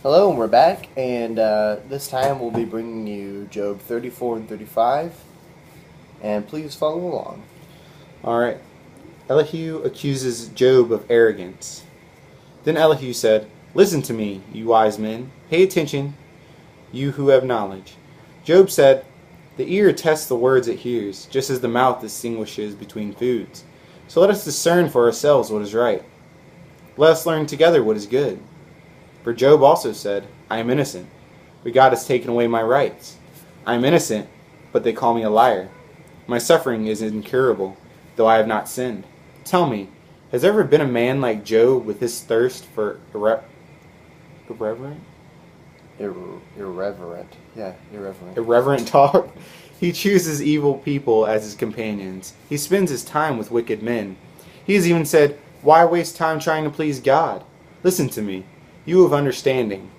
Hello, and we're back, and this time we'll be bringing you Job 34 and 35, and please follow along. Alright. Elihu accuses Job of arrogance. Then Elihu said, "Listen to me, you wise men. Pay attention, you who have knowledge." Job said, "The ear tests the words it hears, just as the mouth distinguishes between foods. So let us discern for ourselves what is right. Let us learn together what is good." For Job also said, "I am innocent, but God has taken away my rights. I am innocent, but they call me a liar. My suffering is incurable, though I have not sinned. Tell me, has there ever been a man like Job with his thirst for irreverent? Irreverent. Yeah, irreverent. Irreverent talk? He chooses evil people as his companions. He spends his time with wicked men. He has even said, 'Why waste time trying to please God?' Listen to me, you of understanding.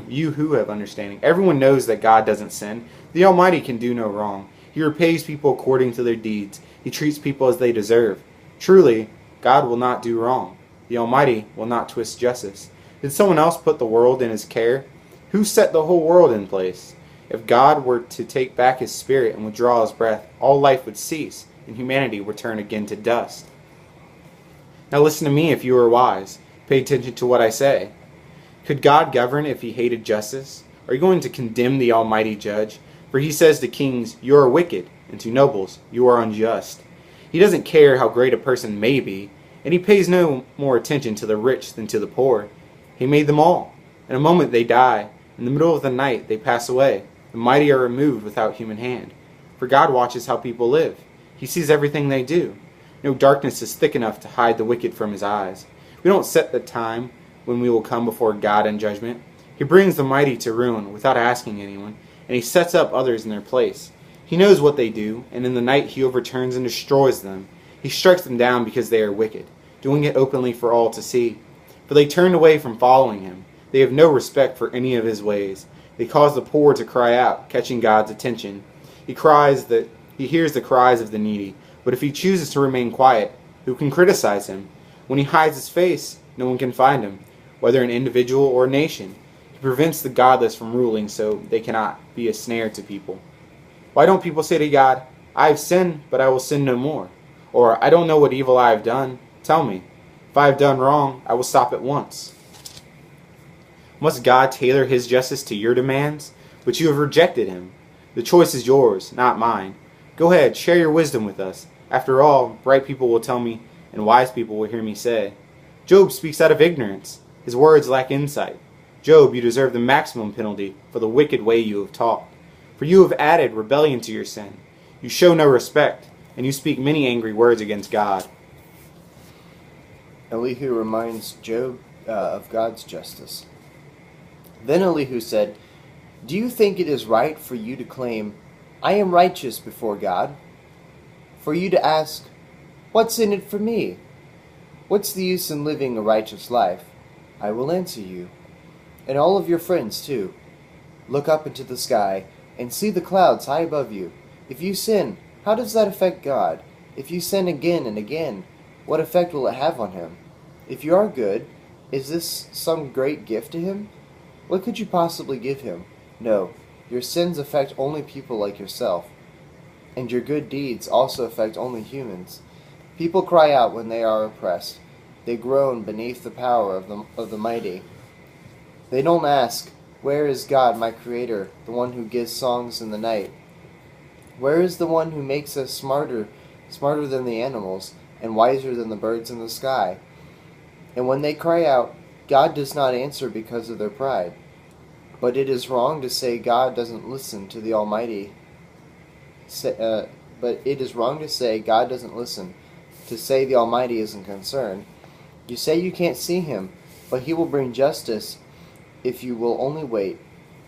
You who have understanding. Everyone knows that God doesn't sin. The Almighty can do no wrong. He repays people according to their deeds. He treats people as they deserve. Truly, God will not do wrong. The Almighty will not twist justice. Did someone else put the world in his care? Who set the whole world in place? If God were to take back his spirit and withdraw his breath, all life would cease, and humanity would turn again to dust. Now listen to me if you are wise. Pay attention to what I say. Could God govern if he hated justice? Are you going to condemn the Almighty Judge? For he says to kings, 'You are wicked,' and to nobles, 'You are unjust.' He doesn't care how great a person may be, and he pays no more attention to the rich than to the poor. He made them all. In a moment they die. In the middle of the night they pass away. The mighty are removed without human hand. For God watches how people live. He sees everything they do. No darkness is thick enough to hide the wicked from his eyes. We don't set the time when we will come before God in judgment. He brings the mighty to ruin without asking anyone, and he sets up others in their place. He knows what they do, and in the night he overturns and destroys them. He strikes them down because they are wicked, doing it openly for all to see. For they turned away from following him. They have no respect for any of his ways. They cause the poor to cry out, catching God's attention. He hears the cries of the needy, but if he chooses to remain quiet, who can criticize him? When he hides his face, no one can find him, whether an individual or a nation. He prevents the godless from ruling so they cannot be a snare to people. Why don't people say to God, 'I have sinned, but I will sin no more'? Or, 'I don't know what evil I have done. Tell me. If I have done wrong, I will stop at once.' Must God tailor his justice to your demands? But you have rejected him. The choice is yours, not mine. Go ahead, share your wisdom with us. After all, bright people will tell me, and wise people will hear me say. Job speaks out of ignorance. His words lack insight. Job, you deserve the maximum penalty for the wicked way you have talked. For you have added rebellion to your sin. You show no respect, and you speak many angry words against God." Elihu reminds Job of God's justice. Then Elihu said, "Do you think it is right for you to claim, 'I am righteous before God'? For you to ask, 'What's in it for me? What's the use in living a righteous life?' I will answer you, and all of your friends too. Look up into the sky and see the clouds high above you. If you sin, how does that affect God? If you sin again and again, what effect will it have on him? If you are good, is this some great gift to him? What could you possibly give him? No, your sins affect only people like yourself, and your good deeds also affect only humans. People cry out when they are oppressed. They groan beneath the power of the mighty. They don't ask, 'Where is God, my Creator, the one who gives songs in the night? Where is the one who makes us smarter than the animals, and wiser than the birds in the sky?' And when they cry out, God does not answer because of their pride. But it is wrong to say God doesn't listen to the Almighty. But it is wrong to say God doesn't listen, to say the Almighty isn't concerned. You say you can't see him, but he will bring justice if you will only wait.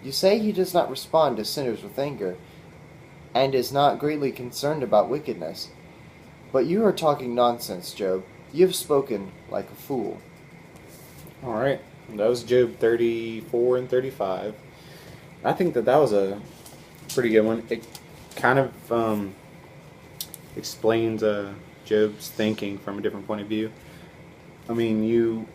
You say he does not respond to sinners with anger, and is not greatly concerned about wickedness. But you are talking nonsense, Job. You have spoken like a fool." Alright, that was Job 34 and 35. I think that was a pretty good one. It kind of explains Job's thinking from a different point of view. I mean,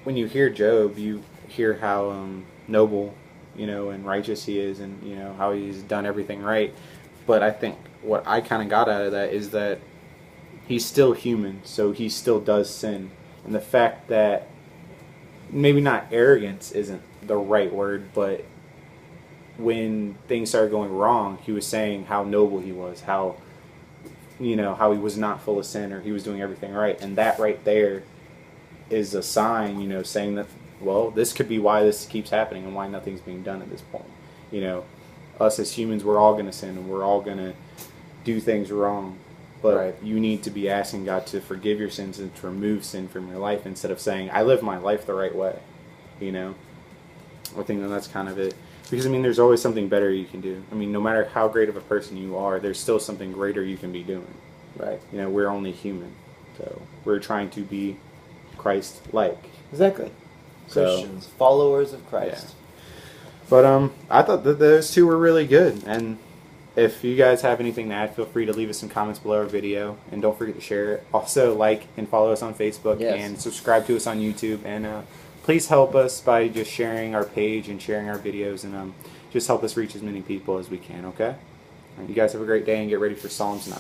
when you hear Job, you hear how noble, and righteous he is, and how he's done everything right. But I think what I kind of got out of that is that he's still human, so he still does sin, and the fact that maybe not arrogance isn't the right word, but when things started going wrong, he was saying how noble he was, how how he was not full of sin, or he was doing everything right, and that right there is a sign, saying that, well, this could be why this keeps happening and why nothing's being done at this point. Us as humans, we're all going to sin and we're all going to do things wrong, but Right. you need to be asking God to forgive your sins and to remove sin from your life instead of saying, I live my life the right way. I think that's kind of it. Because, there's always something better you can do. No matter how great of a person you are, there's still something greater you can be doing. Right. We're only human. So we're trying to be Christ-like. Exactly. So- Christians, followers of Christ. But I thought that those two were really good. And if you guys have anything to add, feel free to leave us some comments below our video. And don't forget to share it. Also, like and follow us on Facebook. Yes. And subscribe to us on YouTube. And please help us by just sharing our page and sharing our videos. And just help us reach as many people as we can, okay? All right, you guys have a great day and get ready for Psalms 9.